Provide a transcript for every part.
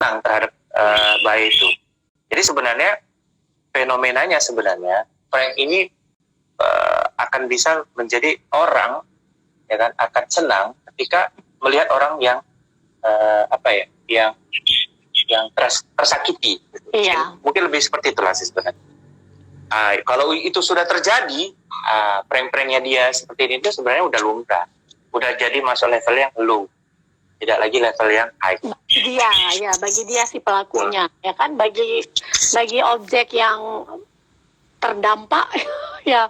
senang terhadap bayi itu. Jadi sebenarnya fenomenanya sebenarnya prank ini akan bisa menjadi orang, ya kan, akan senang ketika melihat orang yang yang tersakiti. Iya. Mungkin lebih seperti itulah sih sebenarnya. Kalau itu sudah terjadi, prank-pranknya dia seperti ini itu sebenarnya udah lumrah, udah jadi masuk level yang low, tidak lagi level yang high. Bagi dia si pelakunya, ya kan, bagi objek yang terdampak ya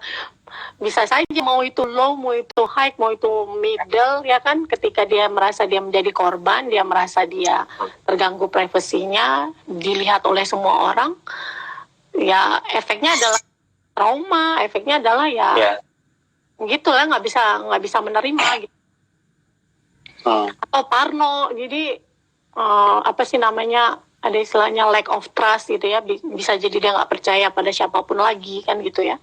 bisa saja mau itu low, mau itu high, mau itu middle, ya kan, ketika dia merasa dia menjadi korban, dia merasa dia terganggu privasinya, dilihat oleh semua orang, ya efeknya adalah trauma, efeknya adalah gitulah, nggak bisa menerima gitu. Atau parno, jadi ada istilahnya lack of trust gitu ya, bisa jadi dia nggak percaya pada siapapun lagi kan gitu ya.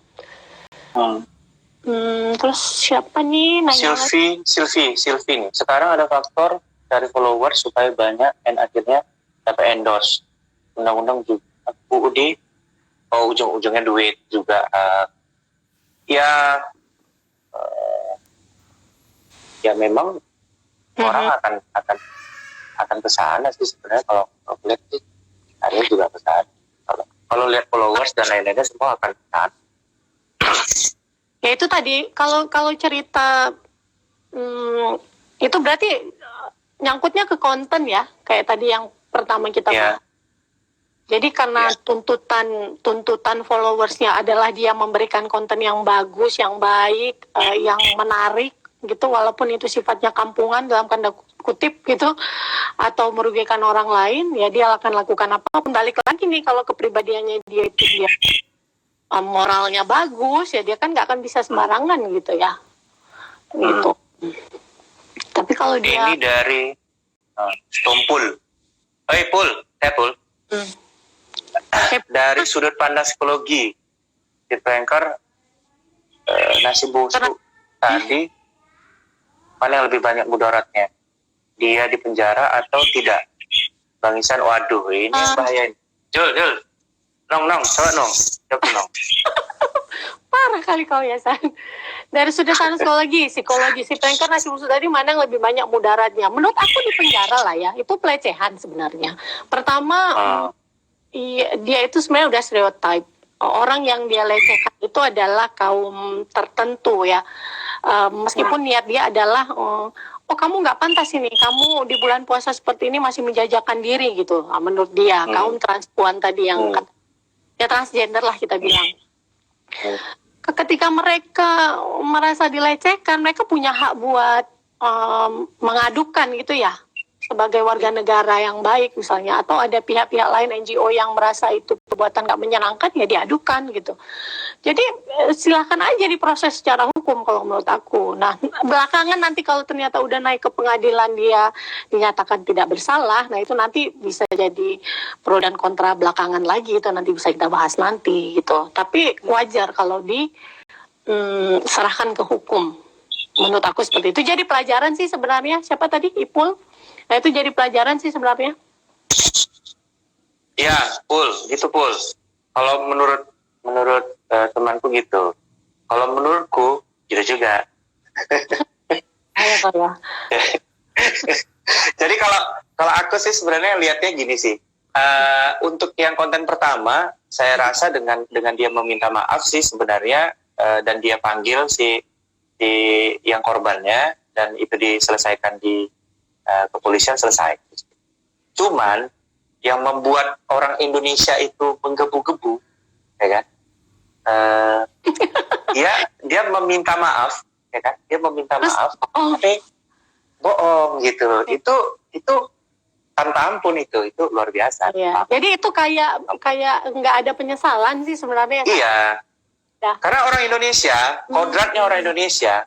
Terus siapa nih nanya? Sylvie nih. Sekarang ada faktor dari followers supaya banyak dan akhirnya dapat endorse. Undang-undang juga UUD, ujung-ujungnya duit juga. Ya memang orang akan ke sana sih sebenarnya. Kalau lihat sih ada juga ke sana. Kalau lihat followers dan lain-lainnya semua akan ke sana. Ya itu tadi kalau cerita itu berarti nyangkutnya ke konten ya, kayak tadi yang pertama kita bahas. Jadi karena tuntutan followersnya adalah dia memberikan konten yang bagus, yang baik, yang menarik gitu, walaupun itu sifatnya kampungan dalam tanda kutip gitu, atau merugikan orang lain, ya dia akan lakukan apapun. Balik lagi nih, kalau kepribadiannya dia moralnya bagus, ya dia kan nggak akan bisa sembarangan gitu ya, gitu. Tapi kalau dia ini dari Stompul, Pul. Dari sudut pandang psikologi, si pranker nasi busuk tadi, mana yang lebih banyak mudaratnya? Dia di penjara atau tidak? Bang Isan, waduh, ini bahaya. Jul, nong, coba nong. Parah kali kau ya, San. Dari sudut pandang psikologi, si pranker nasi busuk tadi mana yang lebih banyak mudaratnya? Menurut aku di penjara lah ya, itu pelecehan sebenarnya. Pertama, dia itu sebenarnya udah stereotype. Orang yang dia lecehkan itu adalah kaum tertentu ya. Meskipun niat dia adalah kamu nggak pantas ini, kamu di bulan puasa seperti ini masih menjajakan diri gitu. Menurut dia, kaum transpuan tadi yang ya transgender lah kita bilang. Ketika mereka merasa dilecehkan, mereka punya hak buat mengadukan gitu ya, sebagai warga negara yang baik misalnya, atau ada pihak-pihak lain NGO yang merasa itu perbuatan nggak menyenangkan, ya diadukan gitu. Jadi silakan aja diproses secara hukum kalau menurut aku. Nah, belakangan nanti kalau ternyata udah naik ke pengadilan, dia dinyatakan tidak bersalah, nah itu nanti bisa jadi pro dan kontra belakangan lagi, itu nanti bisa kita bahas nanti gitu. Tapi wajar kalau serahkan ke hukum. Menurut aku seperti itu. Jadi pelajaran sih sebenarnya. Siapa tadi? Ipul? Nah itu jadi pelajaran sih sebenarnya. Ya, Pul. Kalau menurut temanku gitu. Kalau menurutku gitu juga. Jadi kalau aku sih sebenarnya lihatnya gini sih. Untuk yang konten pertama, saya rasa dengan dia meminta maaf sih sebenarnya, dan dia panggil si yang korbannya, dan itu diselesaikan di kepolisian, selesai. Cuman yang membuat orang Indonesia itu menggebu-gebu, ya kan? Dia meminta maaf, ya kan? Dia meminta maaf, tapi bohong gitu. Itu tanpa ampun, itu luar biasa. Iya. Jadi itu kayak nggak ada penyesalan sih sebenarnya. Iya. Ya. Karena orang Indonesia, kodratnya orang Indonesia,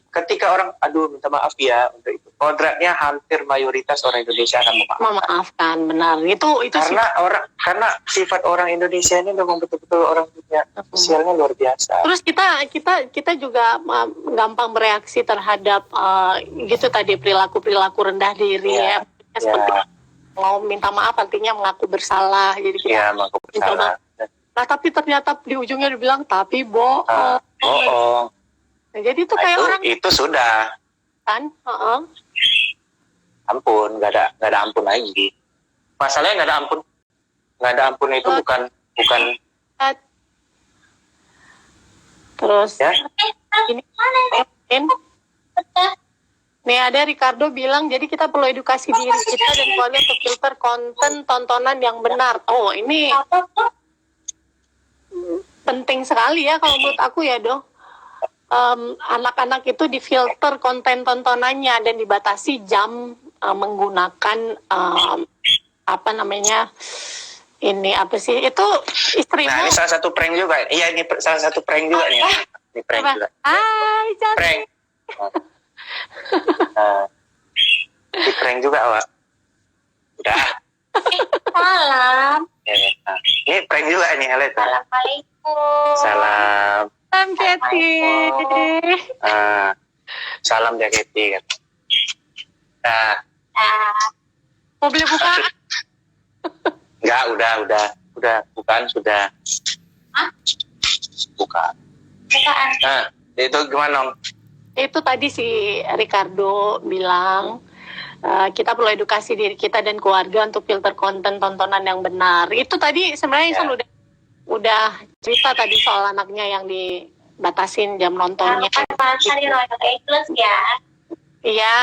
ketika orang minta maaf ya untuk itu, kodratnya hampir mayoritas orang Indonesia akan memaafkan. Benar, itu karena sifat orang Indonesia ini memang betul-betul orang punya sosialnya luar biasa. Terus kita juga gampang bereaksi terhadap gitu tadi, perilaku rendah diri ya. Seperti mau minta maaf artinya mengaku bersalah. Jadi kita Iya, mengaku bersalah. Nah tapi ternyata di ujungnya dibilang tapi bohong. Bohong. Nah, jadi itu Nah, kayak orang itu sudah kan, ampun, nggak ada ampun lagi. Masalahnya nggak ada ampun itu bukan terus ya. ini nih ada Ricardo bilang jadi kita perlu edukasi diri kita dan keluarga untuk filter konten tontonan yang benar. Oh ini penting sekali ya kalau menurut aku ya Do. Anak-anak itu difilter konten tontonannya dan dibatasi jam menggunakan apa namanya ini apa sih itu istrimu. Nah ini salah satu prank juga. Iya ini salah satu prank juga nih. Ini prank Apa? juga. Hai cantik. Prank. Ini prank juga Wak. Udah. Salam. Nah, ini prank juga nih Halet. Assalamualaikum. Salam. Salam Keti. Salam dia Keti kan. Nah, Mau beli bukaan? enggak, udah, bukan sudah. Hah? Bukan. Bukaan. Nah, itu gimana Om? Itu tadi si Ricardo bilang kita perlu edukasi diri kita dan keluarga untuk filter konten tontonan yang benar. Itu tadi sebenarnya Insan udah cerita tadi soal anaknya yang dibatasin jam nontonnya. Masa di Royal Plus ya. Iya.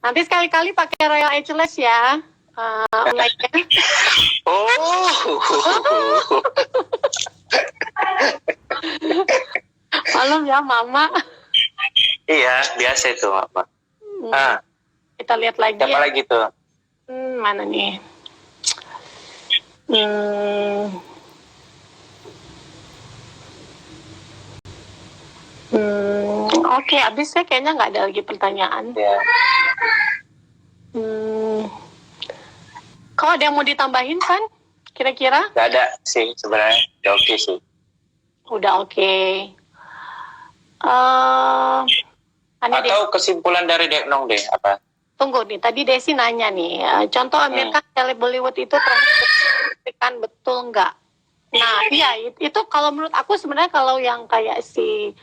Nanti sekali-kali pakai Royal Ageless ya. Online-nya. Oh. Malam ya Mama. Iya, biasa itu, Mama. Kita lihat lagi. Siapa lagi tuh? Mana nih? Oke, habis ya kayaknya nggak ada lagi pertanyaan. Ya. Kalau ada yang mau ditambahin kan? Kira-kira? Gak ada sih sebenarnya. Udah oke sih. Udah oke. Atau kesimpulan dari Dek Nong deh apa? Tunggu nih, tadi Desi nanya nih, contoh Amir Khan seleb Bollywood itu terhubungkan betul nggak? Nah, iya itu kalau menurut aku sebenarnya kalau yang kayak si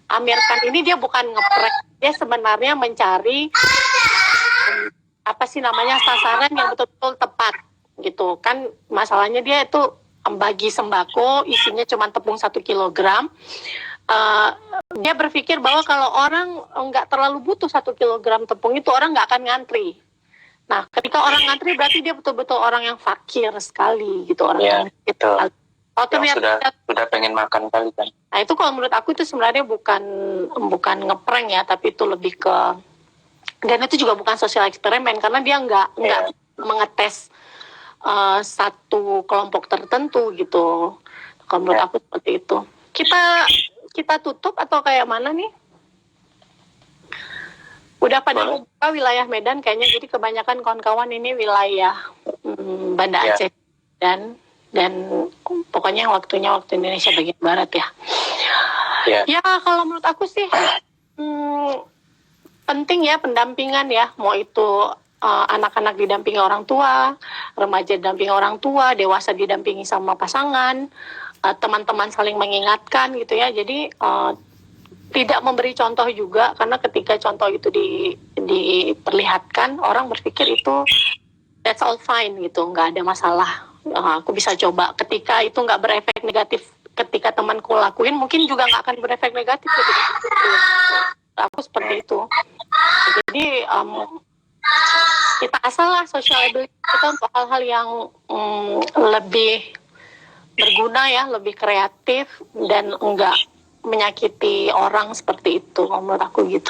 Amir Khan ini dia bukan ngeprank, dia sebenarnya mencari apa sih namanya sasaran yang betul-betul tepat gitu kan. Masalahnya dia itu bagi sembako isinya cuma tepung 1 kilogram. Dia berpikir bahwa kalau orang nggak terlalu butuh 1 kilogram tepung itu orang nggak akan ngantri. Nah, ketika orang ngantri berarti dia betul-betul orang yang fakir sekali gitu, orang yang gitu. Oh, ternyata sudah pengen makan kali kan. Nah, itu kalau menurut aku itu sebenarnya bukan ngeprank ya, tapi itu lebih ke, dan itu juga bukan sosial eksperimen karena dia nggak mengetes satu kelompok tertentu gitu. Kalau menurut aku seperti itu. Kita tutup atau kayak mana nih? Udah pada membuka wilayah Medan kayaknya, jadi kebanyakan kawan-kawan ini wilayah Banda Aceh dan pokoknya waktu Indonesia bagian barat ya. Ya kalau menurut aku sih penting ya pendampingan ya, mau itu anak-anak didampingi orang tua, remaja didampingi orang tua, dewasa didampingi sama pasangan, teman-teman saling mengingatkan gitu ya. Jadi tidak memberi contoh juga, karena ketika contoh itu diperlihatkan, orang berpikir itu that's all fine gitu, nggak ada masalah. Aku bisa coba. Ketika itu nggak berefek negatif, ketika temanku lakuin, mungkin juga nggak akan berefek negatif gitu. Aku seperti itu. Jadi kita asal lah social ability kita untuk hal-hal yang lebih berguna ya, lebih kreatif dan enggak menyakiti orang seperti itu, menurut aku gitu.